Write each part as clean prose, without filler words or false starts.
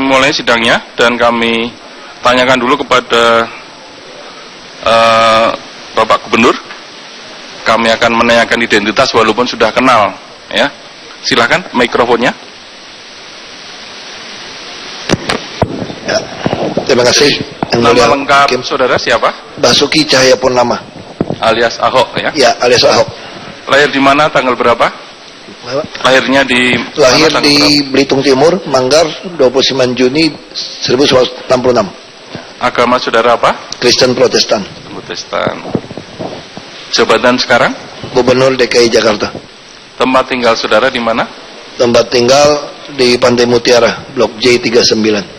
mulai sidangnya dan kami tanyakan dulu kepada Bapak Gubernur. Kami akan menanyakan identitas walaupun sudah kenal, ya. Silakan mikrofonnya. Ya, terima kasih. Nama lengkap saudara siapa? Basuki Cahayapurnama. Alias Ahok, ya? Ya, alias Ahok. Lahir di mana, tanggal berapa? Lahirnya di lahir mana, di Belitung Timur, Manggar, 29 Juni 1966. Agama saudara apa? Kristen Protestan. Protestan. Jabatan sekarang? Gubernur DKI Jakarta. Tempat tinggal saudara di mana? Tempat tinggal di Pantai Mutiara, Blok J39.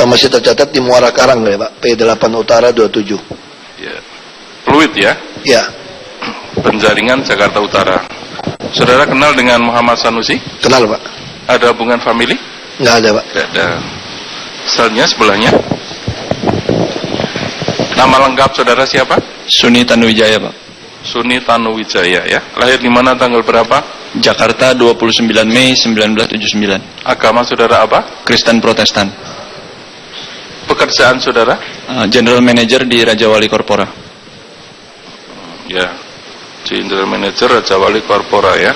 Masih tercatat di Muara Karang, ya Pak, P8 Utara 27. Ya. Pluit, ya? Ya. Penjaringan Jakarta Utara. Saudara kenal dengan Muhammad Sanusi? Kenal, Pak. Ada hubungan famili? Nggak ada, Pak. Nggak ada. Selnya sebelahnya? Nama lengkap saudara siapa? Suni Tanuwijaya, Pak. Suni Tanuwijaya, ya. Lahir di mana, tanggal berapa? Jakarta 29 Mei 1979. Agama saudara apa? Kristen Protestan. Pekerjaan saudara? General Manager di Raja Wali Korpora. Ya, General Manager Raja Wali Korpora, ya.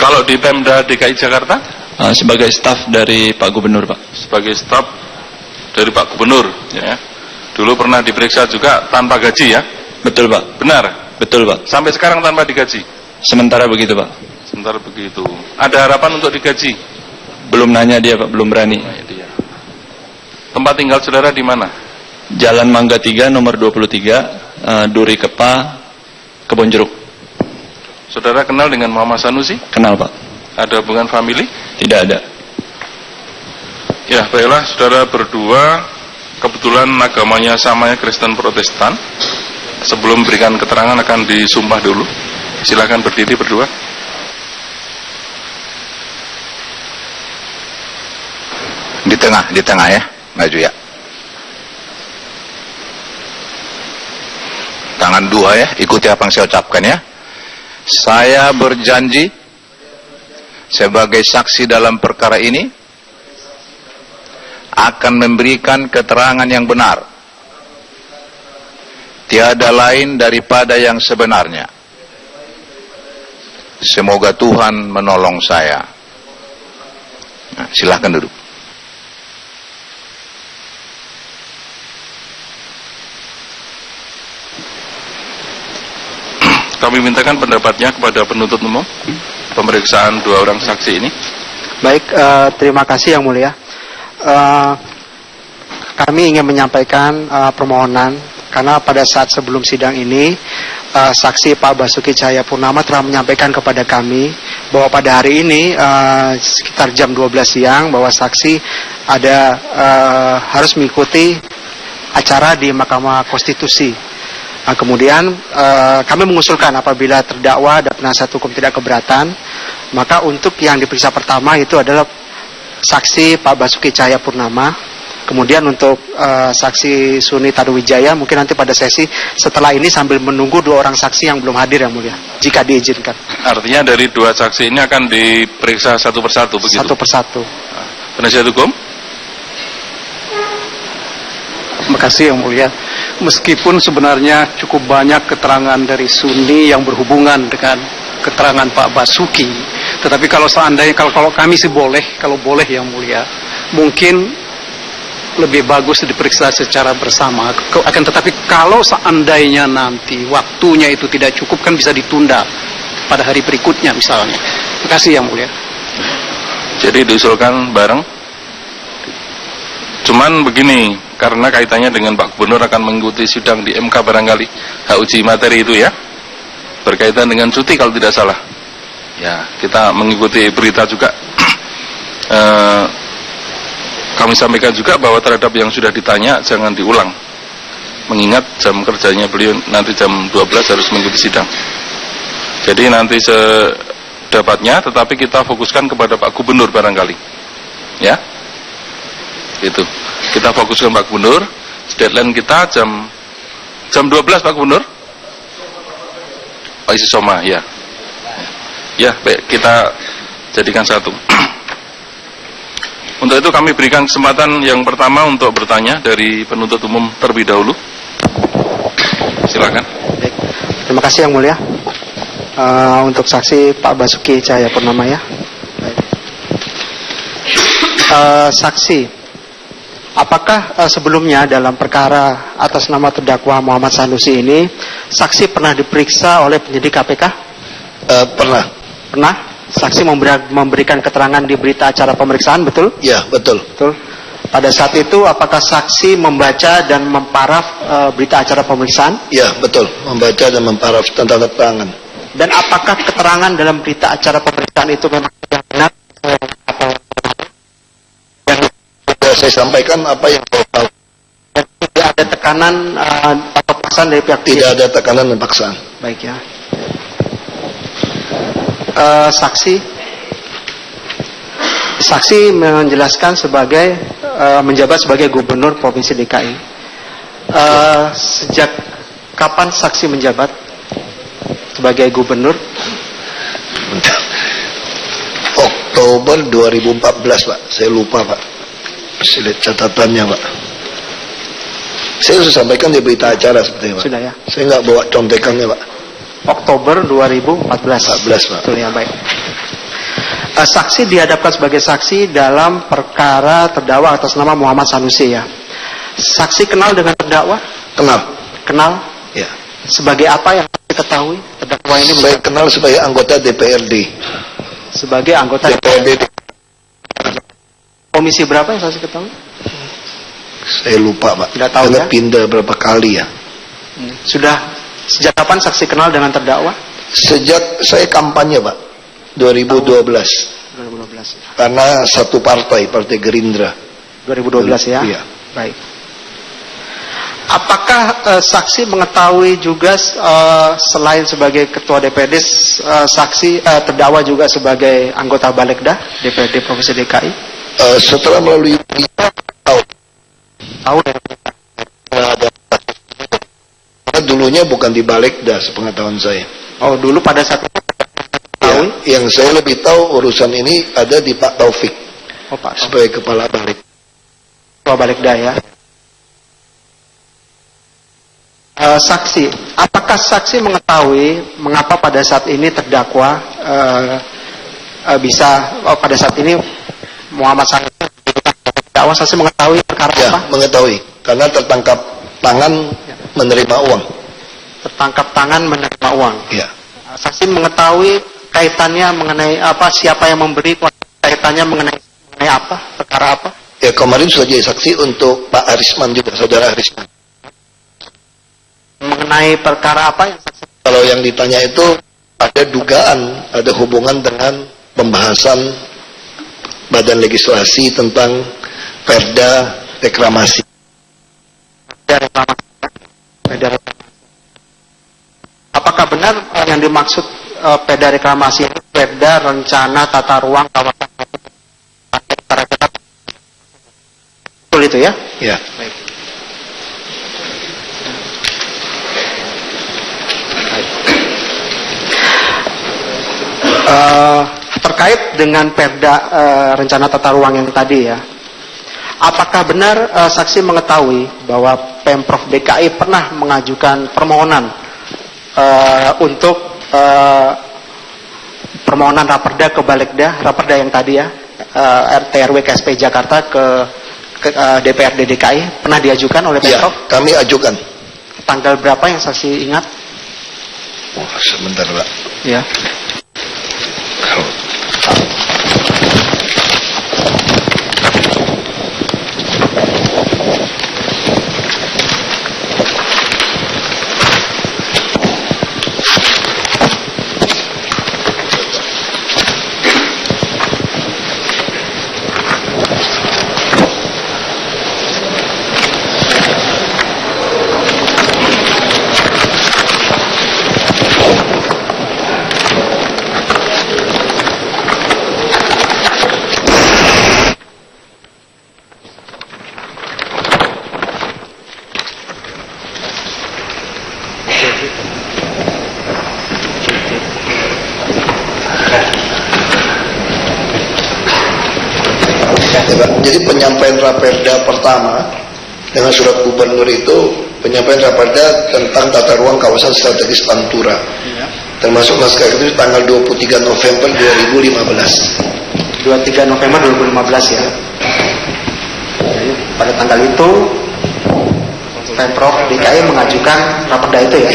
Kalau di Pemda DKI Jakarta? Sebagai staf dari Pak Gubernur, Pak. Sebagai staf dari Pak Gubernur, ya. Dulu pernah diperiksa juga tanpa gaji, ya? Betul, Pak. Benar? Betul, Pak. Sampai sekarang tanpa digaji? Sementara begitu, Pak. Sementara begitu. Ada harapan untuk digaji? Belum nanya dia, Pak. Belum berani. Tempat tinggal saudara di mana? Jalan Mangga 3, nomor 23, Duri Kepa, Kebonjeruk. Saudara kenal dengan Muhammad Sanusi? Kenal, Pak. Ada hubungan famili? Tidak ada. Ya, baiklah, saudara berdua kebetulan agamanya samanya Kristen Protestan. Sebelum berikan keterangan akan disumpah dulu. Silakan berdiri berdua. Di tengah ya, maju ya. Tangan dua ya, ikuti apa yang saya ucapkan ya. Saya berjanji sebagai saksi dalam perkara ini akan memberikan keterangan yang benar, tiada lain daripada yang sebenarnya. Semoga Tuhan menolong saya. Nah, silahkan duduk. Kami mintakan pendapatnya kepada penuntut umum pemeriksaan dua orang saksi ini. Baik, terima kasih Yang Mulia. Kami ingin menyampaikan permohonan karena pada saat sebelum sidang ini saksi Pak Basuki Cahayapurnama telah menyampaikan kepada kami bahwa pada hari ini sekitar jam 12 siang bahwa saksi ada harus mengikuti acara di Mahkamah Konstitusi. Kemudian kami mengusulkan apabila terdakwa dan penasihat hukum tidak keberatan, maka untuk yang diperiksa pertama itu adalah saksi Pak Basuki Cahayapurnama. Kemudian untuk saksi Suni Tanuwijaya mungkin nanti pada sesi setelah ini sambil menunggu dua orang saksi yang belum hadir Yang Mulia, jika diizinkan. Artinya dari dua saksi ini akan diperiksa satu persatu begitu? Satu persatu. Penasihat hukum? Terima kasih Yang Mulia. Meskipun sebenarnya cukup banyak keterangan dari Suni yang berhubungan dengan keterangan Pak Basuki, tetapi kalau seandainya kalau kami sih boleh, kalau boleh Yang Mulia, mungkin lebih bagus diperiksa secara bersama. Akan tetapi kalau seandainya nanti waktunya itu tidak cukup, kan bisa ditunda pada hari berikutnya misalnya. Terima kasih Yang Mulia. Jadi diusulkan bareng. Cuman begini, karena kaitannya dengan Pak Gubernur akan mengikuti sidang di MK barangkali, hak uji materi itu ya, berkaitan dengan cuti kalau tidak salah. Ya, kita mengikuti berita juga. Kami sampaikan juga bahwa terhadap yang sudah ditanya jangan diulang, mengingat jam kerjanya beliau nanti jam 12 harus mengikuti sidang. Jadi nanti sedapatnya, tetapi kita fokuskan kepada Pak Gubernur barangkali, ya. Itu kita fokuskan Pak Gubernur. Deadline kita jam 12 Pak Gubernur. Pak Isi Soma, ya. Ya, baik, kita jadikan satu. Untuk itu kami berikan kesempatan yang pertama untuk bertanya dari penuntut umum terlebih dahulu. Silakan. Baik. Terima kasih Yang Mulia. Untuk saksi Pak Basuki Cahayapurnama ya. Baik. Saksi, apakah sebelumnya dalam perkara atas nama terdakwa Muhammad Sanusi ini saksi pernah diperiksa oleh penyidik KPK? Pernah. Pernah? Saksi memberikan keterangan di berita acara pemeriksaan, betul? Ya, betul. Betul. Pada saat itu, apakah saksi membaca dan memparaf berita acara pemeriksaan? Ya, betul. Membaca dan memparaf tentang keterangan. Dan apakah keterangan dalam berita acara pemeriksaan itu memang yang benar? Sudah saya sampaikan apa yang saya tahu. Dan tidak ada tekanan atau paksaan dari pihak Tidak ada tekanan dan paksaan. Baik ya. Saksi menjelaskan menjabat sebagai gubernur Provinsi DKI. Sejak kapan saksi menjabat sebagai gubernur? Oktober 2014, Pak. Saya lupa, Pak. Saya lihat catatannya, Pak. Saya sudah sampaikan di berita acara seperti Pak. Sudah ya. Saya nggak bawa contekannya, Pak. Oktober 2014. 14, Pak. Betul ya, baik. Saksi dihadapkan sebagai saksi dalam perkara terdakwa atas nama Muhammad Sanusi ya. Saksi kenal dengan terdakwa? Kenal. Kenal? Ya. Sebagai apa yang diketahui terdakwa ini? Saya kenal sebagai anggota DPRD. Sebagai anggota DPRD. Komisi berapa yang saksi ketahui? Saya lupa, Pak. Tidak tahu karena ya? pindah berapa kali ya. Sudah sejak kapan saksi kenal dengan terdakwa? Sejak saya kampanye, Pak. 2012. 2012. Karena satu partai Gerindra. 2012 ya? Iya. Baik. Apakah saksi mengetahui juga selain sebagai ketua DPRD, saksi terdakwa juga sebagai anggota Balegda DPRD Provinsi DKI? Setelah melalui tahu. Tahu ya? Karena dulunya bukan di Balegda sepengetahuan saya. Oh, dulu pada saat itu Ya, yang saya lebih tahu urusan ini ada di Pak Taufik. Oh, Pak. Sebagai kepala Balegda. Ketua Balegda ya. Saksi, apakah saksi mengetahui mengapa pada saat ini terdakwa pada saat ini Muhammad Sanusi terdakwa, saksi mengetahui perkara Ya, apa? mengetahui. Karena tertangkap tangan menerima uang. Tertangkap tangan menerima uang. Ya. Saksi mengetahui kaitannya mengenai apa, siapa yang memberi, kaitannya mengenai apa, perkara apa? Ya, kemarin sudah jadi saksi untuk Pak Arisman juga, saudara Arisman. Mengenai perkara apa yang saksi? Kalau yang ditanya itu ada dugaan, ada hubungan dengan pembahasan badan legislasi tentang perda reklamasi. Apakah benar yang dimaksud perda reklamasi itu perda rencana tata ruang kawasan betul itu ya? Ya. Baik. Terkait dengan perda rencana tata ruang yang tadi ya, apakah benar saksi mengetahui bahwa Pemprov DKI pernah mengajukan permohonan untuk permohonan raperda ke Balegda, raperda yang tadi ya, RT RW KSP Jakarta ke DPRD DKI, pernah diajukan oleh Pemprov? Ya, kami ajukan. Tanggal berapa yang saksi ingat? Oh, sebentar, Pak. Ya. Jadi penyampaian Raperda pertama dengan surat gubernur itu penyampaian Raperda tentang tata ruang kawasan strategis Pantura. Termasuk naskah itu tanggal 23 November 2015. 23 November 2015 ya. Jadi pada tanggal itu Pemprov DKI mengajukan Raperda itu ya.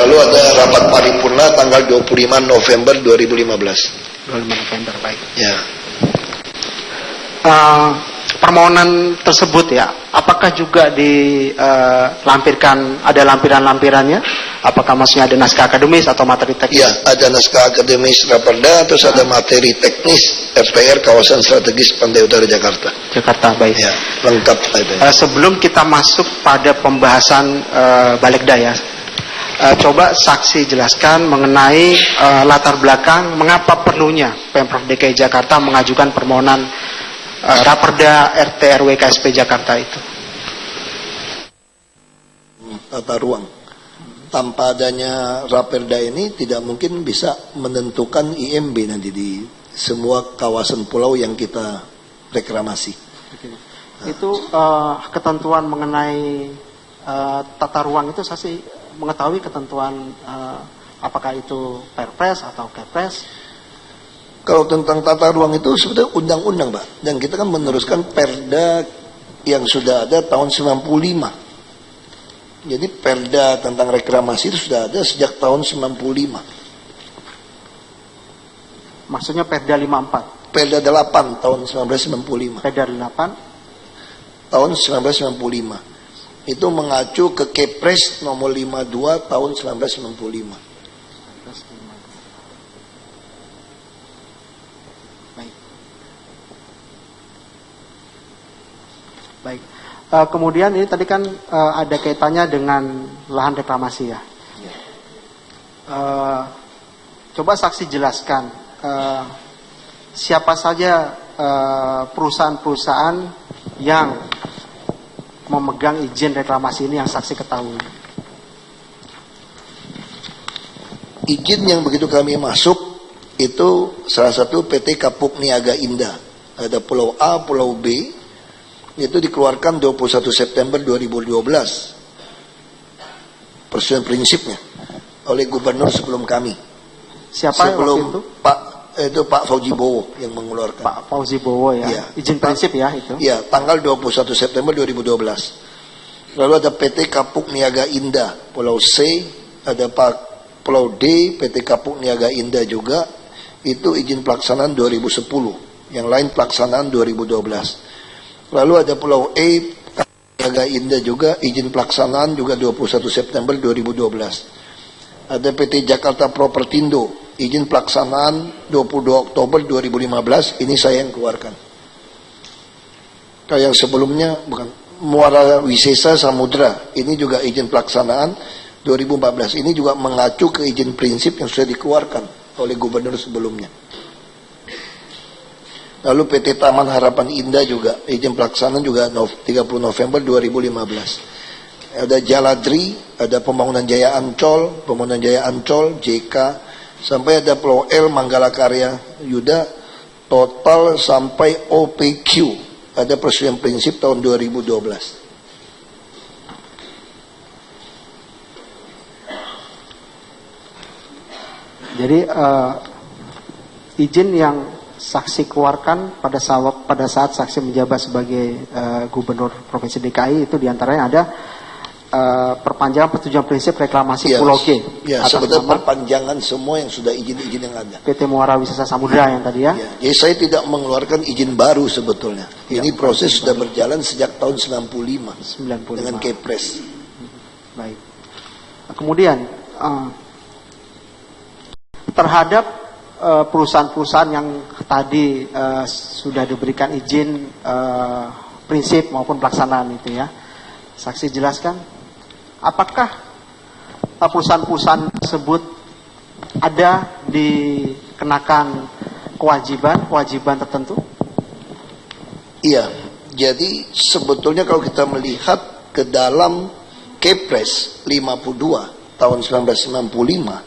Lalu ada rapat paripurna tanggal 25 November 2015. 25 November, baik. Ya. Permohonan tersebut ya, apakah juga dilampirkan, ada lampiran-lampirannya? Apakah maksudnya ada naskah akademis atau materi teknis? Ya, ada naskah akademis Raperda, terus ada materi teknis RPR kawasan strategis Pantai Utara Jakarta. Jakarta, baik. Ya, lengkap ada. Sebelum kita masuk pada pembahasan Balegda ya, coba saksi jelaskan mengenai latar belakang mengapa perlunya Pemprov DKI Jakarta mengajukan permohonan Raperda RT RW KSP Jakarta itu. Tata ruang. Tanpa adanya Raperda ini tidak mungkin bisa menentukan IMB nanti di semua kawasan pulau yang kita reklamasi. Itu ketentuan mengenai tata ruang itu saya sih mengetahui ketentuan apakah itu Perpres atau Kepres. Kalau tentang tata ruang itu sebetulnya undang-undang, Pak. Dan kita kan meneruskan Perda yang sudah ada tahun 95. Jadi Perda tentang reklamasi itu sudah ada sejak tahun 95. Maksudnya Perda 54. Perda 8 tahun 1995. Perda 8 tahun 1995. Itu mengacu ke Kepres nomor 52 tahun 1995. Baik. Kemudian ini tadi kan ada kaitannya dengan lahan reklamasi ya. Coba saksi jelaskan siapa saja perusahaan-perusahaan yang memegang izin reklamasi ini yang saksi ketahui. Izin yang begitu kami masuk itu salah satu PT Kapuk Niaga Indah. Ada Pulau A, Pulau B. Itu dikeluarkan 21 September 2012 persetujuan prinsipnya oleh gubernur sebelum kami. Siapa sebelum waktu itu? Pak Fauzi Bowo yang mengeluarkan. Pak Fauzi Bowo ya. Ya. Izin prinsip ya itu. Ya, tanggal 21 September 2012. Lalu ada PT Kapuk Niaga Indah Pulau C, ada Pulau D PT Kapuk Niaga Indah juga. Itu izin pelaksanaan 2010. Yang lain pelaksanaan 2012. Lalu ada Pulau E, Niaga Indah juga, izin pelaksanaan juga 21 September 2012. Ada PT Jakarta Propertindo, izin pelaksanaan 22 Oktober 2015, ini saya yang keluarkan. Kalau yang sebelumnya, bukan, Muara Wisesa Samudra, ini juga izin pelaksanaan 2014. Ini juga mengacu ke izin prinsip yang sudah dikeluarkan oleh gubernur sebelumnya. Lalu PT Taman Harapan Indah juga, izin pelaksanaan juga 30 November 2015. Ada Jaladri, ada Pembangunan Jaya Ancol, JK, sampai ada Pulau L, Manggala Karya, Yuda, total sampai OPQ. Ada persetujuan prinsip tahun 2012. Jadi izin yang saksi keluarkan pada saat saksi menjabat sebagai gubernur Provinsi DKI itu diantaranya ada perpanjangan persetujuan prinsip reklamasi Pulau G. Ya, sebetulnya perpanjangan semua yang sudah izin-izin yang ada. PT Muara Wisesa Samudra yang tadi ya. Ya. Jadi saya tidak mengeluarkan izin baru sebetulnya. Ini proses sudah berjalan sejak tahun 95 dengan Kepres. Baik. Kemudian terhadap perusahaan-perusahaan yang tadi sudah diberikan izin prinsip maupun pelaksanaan itu ya, saksi jelaskan apakah perusahaan-perusahaan tersebut ada dikenakan kewajiban tertentu? Iya, jadi sebetulnya kalau kita melihat ke dalam Kepres 52 tahun 1995,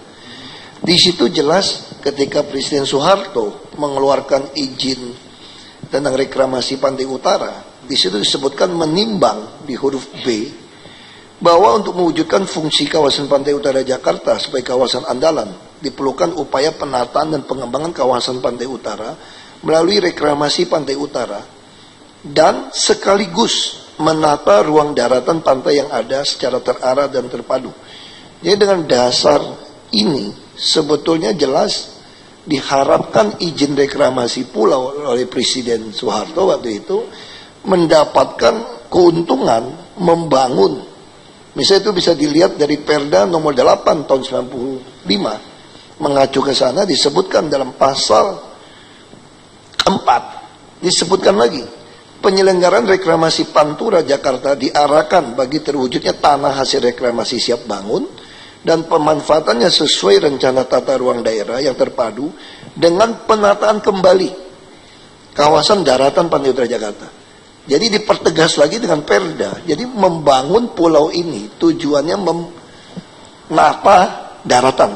di situ jelas ketika Presiden Soeharto mengeluarkan izin tentang reklamasi Pantai Utara, di situ disebutkan menimbang di huruf B bahwa untuk mewujudkan fungsi kawasan Pantai Utara Jakarta sebagai kawasan andalan diperlukan upaya penataan dan pengembangan kawasan Pantai Utara melalui reklamasi Pantai Utara dan sekaligus menata ruang daratan pantai yang ada secara terarah dan terpadu. Jadi dengan dasar ini sebetulnya jelas diharapkan izin reklamasi pulau oleh Presiden Soeharto waktu itu mendapatkan keuntungan membangun. Misalnya itu bisa dilihat dari Perda nomor 8 tahun 95 mengacu ke sana, disebutkan dalam pasal 4 disebutkan lagi penyelenggaraan reklamasi Pantura Jakarta diarahkan bagi terwujudnya tanah hasil reklamasi siap bangun dan pemanfaatannya sesuai rencana tata ruang daerah yang terpadu dengan penataan kembali kawasan daratan Pantai Utara Jakarta. Jadi dipertegas lagi dengan Perda. Jadi membangun pulau ini tujuannya menata daratan.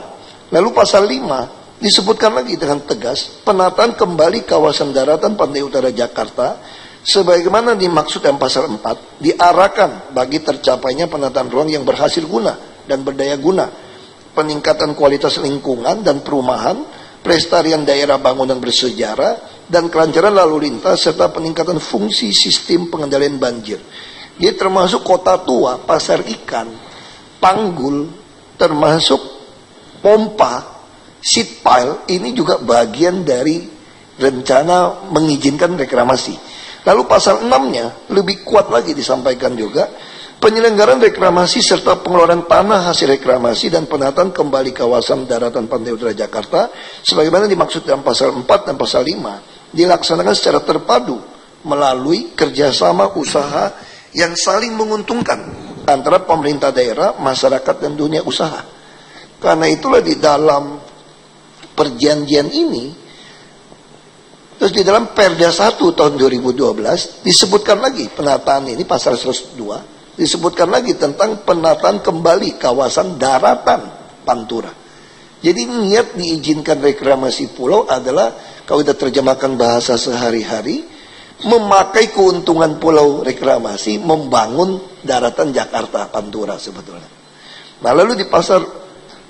Lalu pasal 5 disebutkan lagi dengan tegas penataan kembali kawasan daratan Pantai Utara Jakarta sebagaimana dimaksud dalam pasal 4 diarahkan bagi tercapainya penataan ruang yang berhasil guna dan berdaya guna, peningkatan kualitas lingkungan dan perumahan, pelestarian daerah bangunan bersejarah, dan kelancaran lalu lintas serta peningkatan fungsi sistem pengendalian banjir. Jadi termasuk Kota Tua, Pasar Ikan, Panggul, termasuk pompa, seat pile, ini juga bagian dari rencana mengizinkan reklamasi. Lalu pasal 6-nya lebih kuat lagi disampaikan juga, penyelenggaraan reklamasi serta pengelolaan tanah hasil reklamasi dan penataan kembali kawasan daratan Pantai Utara Jakarta sebagaimana dimaksud dalam pasal 4 dan pasal 5 dilaksanakan secara terpadu melalui kerjasama usaha yang saling menguntungkan antara pemerintah daerah, masyarakat, dan dunia usaha. Karena itulah di dalam perjanjian ini, terus di dalam Perda 1 tahun 2012 disebutkan lagi penataan ini, pasal 102 disebutkan lagi tentang penataan kembali kawasan daratan Pantura. Jadi niat diizinkan reklamasi pulau adalah, kalau kita terjemahkan bahasa sehari-hari, memakai keuntungan pulau reklamasi membangun daratan Jakarta Pantura sebetulnya. Nah lalu di pasal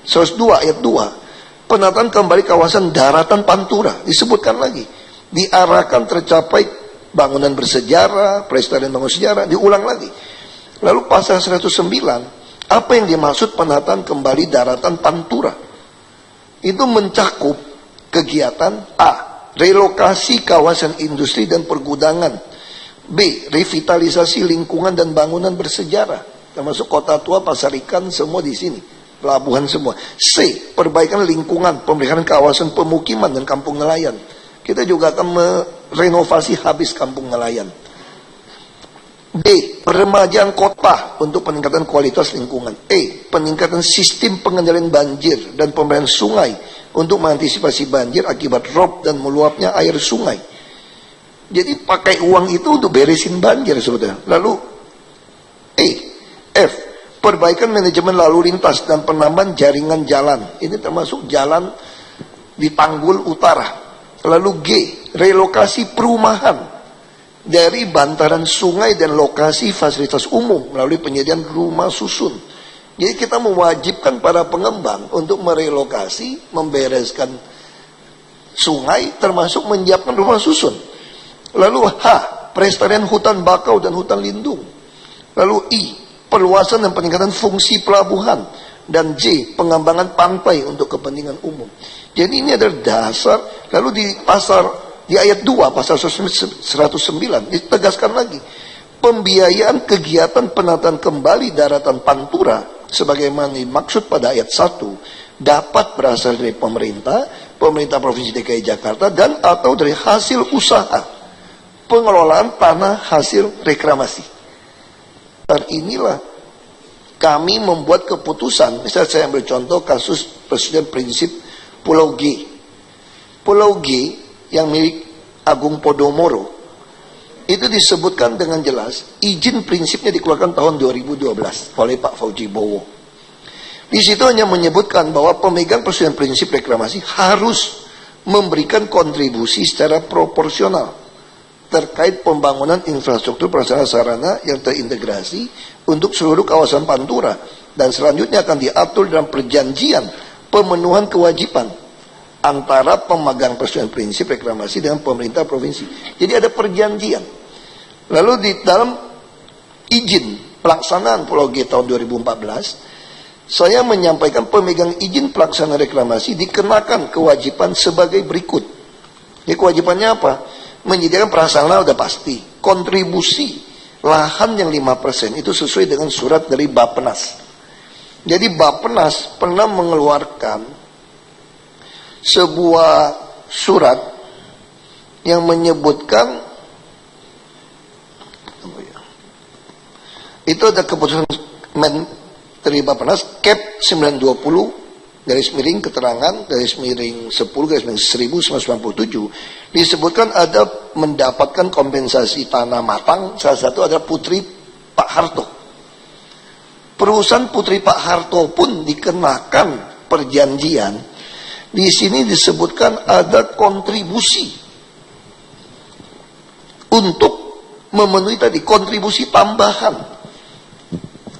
102 ayat 2 penataan kembali kawasan daratan Pantura disebutkan lagi diarahkan tercapai bangunan bersejarah, pelestarian bangunan sejarah, diulang lagi. Lalu pasal 109 apa yang dimaksud penataan kembali daratan Pantura? Itu mencakup kegiatan A, relokasi kawasan industri dan pergudangan, B, revitalisasi lingkungan dan bangunan bersejarah, termasuk Kota Tua, Pasar Ikan, semua di sini, pelabuhan semua. C, perbaikan lingkungan, pemeliharaan kawasan pemukiman dan kampung nelayan. Kita juga akan merenovasi habis kampung nelayan. D, peremajaan kota untuk peningkatan kualitas lingkungan. E, peningkatan sistem pengendalian banjir dan pemeliharaan sungai untuk mengantisipasi banjir akibat rob dan meluapnya air sungai. Jadi pakai uang itu untuk beresin banjir sebetulnya. Lalu E, F, perbaikan manajemen lalu lintas dan penambahan jaringan jalan. Ini termasuk jalan di Panggul Utara. Lalu G, relokasi perumahan dari bantaran sungai dan lokasi fasilitas umum melalui penyediaan rumah susun. Jadi kita mewajibkan para pengembang untuk merelokasi, membereskan sungai, termasuk menyiapkan rumah susun. Lalu H, pelestarian hutan bakau dan hutan lindung. Lalu I, perluasan dan peningkatan fungsi pelabuhan. Dan J, pengembangan pantai untuk kepentingan umum. Jadi ini adalah dasar. Lalu di ayat 2 pasal 109 ditegaskan lagi pembiayaan kegiatan penataan kembali daratan Pantura sebagaimana dimaksud pada ayat 1 dapat berasal dari pemerintah Provinsi DKI Jakarta dan atau dari hasil usaha pengelolaan tanah hasil reklamasi. Dan inilah kami membuat keputusan. Misalnya saya ambil contoh kasus Presiden Prinsip Pulau G. Pulau G yang milik Agung Podomoro itu disebutkan dengan jelas izin prinsipnya dikeluarkan tahun 2012 oleh Pak Fauji Bowo. Di situ hanya menyebutkan bahwa pemegang persetujuan prinsip reklamasi harus memberikan kontribusi secara proporsional terkait pembangunan infrastruktur prasarana sarana yang terintegrasi untuk seluruh kawasan Pantura, dan selanjutnya akan diatur dalam perjanjian pemenuhan kewajiban antara pemegang persetujuan prinsip reklamasi dengan pemerintah provinsi. Jadi ada perjanjian. Lalu di dalam izin pelaksanaan Pulau G tahun 2014, saya menyampaikan pemegang izin pelaksanaan reklamasi dikenakan kewajiban sebagai berikut. Jadi kewajibannya apa? Menyediakan prasarana udah pasti. Kontribusi lahan yang 5% itu sesuai dengan surat dari Bappenas. Jadi Bappenas pernah mengeluarkan sebuah surat yang menyebutkan, itu ada keputusan Menteri Bappenas Cap 920 garis miring keterangan garis miring 10 garis miring 1997, disebutkan ada mendapatkan kompensasi tanah matang, salah satu adalah putri Pak Harto. Perusahaan putri Pak Harto pun dikenakan perjanjian. Di sini disebutkan ada kontribusi untuk memenuhi tadi kontribusi tambahan.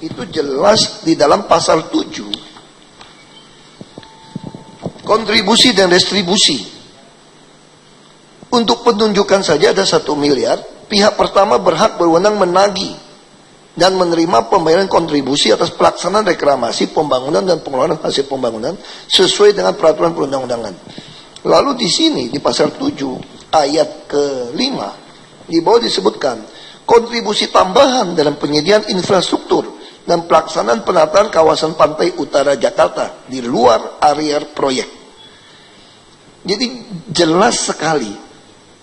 Itu jelas di dalam pasal 7. Kontribusi dan restribusi. Untuk penunjukan saja ada 1 miliar. Pihak pertama berhak berwenang menagih dan menerima pembayaran kontribusi atas pelaksanaan reklamasi, pembangunan dan pengelolaan hasil pembangunan sesuai dengan peraturan perundang-undangan. Lalu di sini di pasal 7 ayat ke-5 di bawah disebutkan kontribusi tambahan dalam penyediaan infrastruktur dan pelaksanaan penataan kawasan pantai utara Jakarta di luar area proyek. Jadi jelas sekali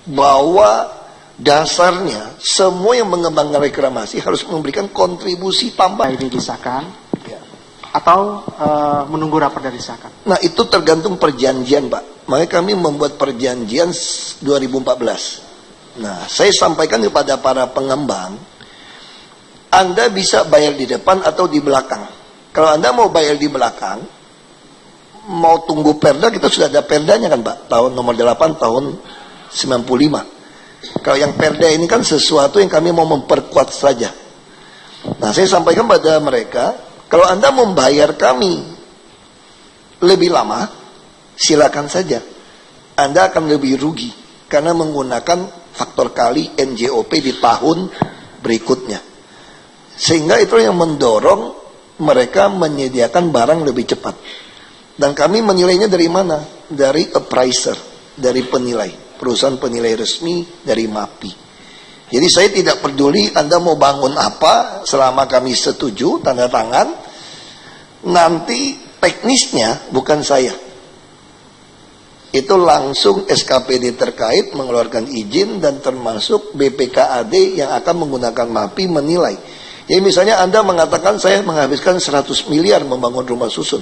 bahwa dasarnya semua yang mengembangkan reklamasi harus memberikan kontribusi tambahan. Ini disahkan atau menunggu rapat dari disahkan? Nah itu tergantung perjanjian, Pak. Makanya kami membuat perjanjian 2014. Nah saya sampaikan kepada para pengembang, Anda bisa bayar di depan atau di belakang. Kalau Anda mau bayar di belakang, mau tunggu perda, kita sudah ada perdanya kan Pak, tahun nomor 8 tahun 95. Kalau yang perda ini kan sesuatu yang kami mau memperkuat saja. Nah saya sampaikan pada mereka, kalau Anda membayar kami lebih lama, silakan saja. Anda akan lebih rugi karena menggunakan faktor kali NJOP di tahun berikutnya. Sehingga itu yang mendorong mereka menyediakan barang lebih cepat. Dan kami menilainya dari mana? Dari appraiser, dari penilai, perusahaan penilai resmi dari MAPI. Jadi saya tidak peduli Anda mau bangun apa, selama kami setuju, tanda tangan, nanti teknisnya bukan saya. Itu langsung SKPD terkait mengeluarkan izin dan termasuk BPKAD yang akan menggunakan MAPI menilai. Jadi misalnya Anda mengatakan saya menghabiskan 100 miliar membangun rumah susun.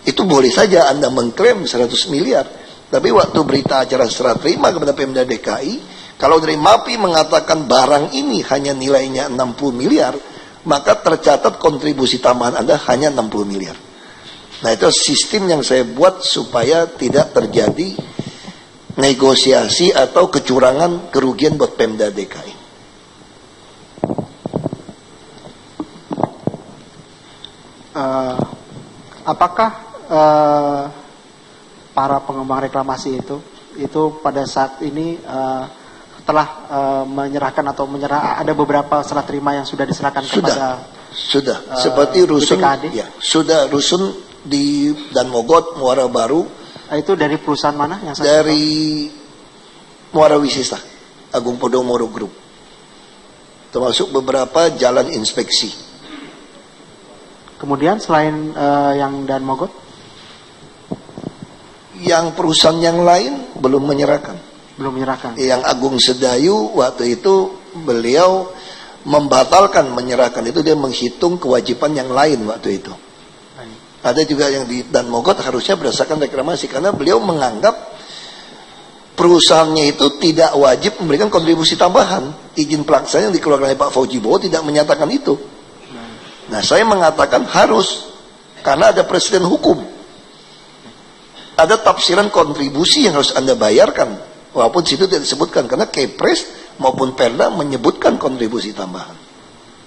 Itu boleh saja Anda mengklaim 100 miliar. Tapi waktu berita acara serah terima kepada Pemda DKI, kalau dari MAPI mengatakan barang ini hanya nilainya 60 miliar, maka tercatat kontribusi tambahan Anda hanya 60 miliar. Nah itu sistem yang saya buat supaya tidak terjadi negosiasi atau kecurangan kerugian buat Pemda DKI. Apakah para pengembang reklamasi itu pada saat ini telah menyerahkan atau ada beberapa serah terima yang sudah diserahkan kepada seperti rusun BPKAD? Ya, sudah rusun di Dan Mogot, Muara Baru. Itu dari perusahaan mana yang dari Muara Wisista, Agung Podomoro Group. Termasuk beberapa jalan inspeksi. Kemudian selain yang Dan Mogot? Yang perusahaan yang lain belum menyerahkan. Belum menyerahkan. Yang Agung Sedayu waktu itu beliau membatalkan menyerahkan, itu dia menghitung kewajiban yang lain waktu itu. Baik. Ada juga yang di Dan Mogot harusnya berdasarkan reklamasi karena beliau menganggap perusahaannya itu tidak wajib memberikan kontribusi tambahan. Izin pelaksanaan yang dikeluarkan oleh Pak Fauji Bowo tidak menyatakan itu. Nah saya mengatakan harus, karena ada presiden hukum, ada tafsiran kontribusi yang harus Anda bayarkan, walaupun situ tidak disebutkan, karena Kepres maupun Perda menyebutkan kontribusi tambahan.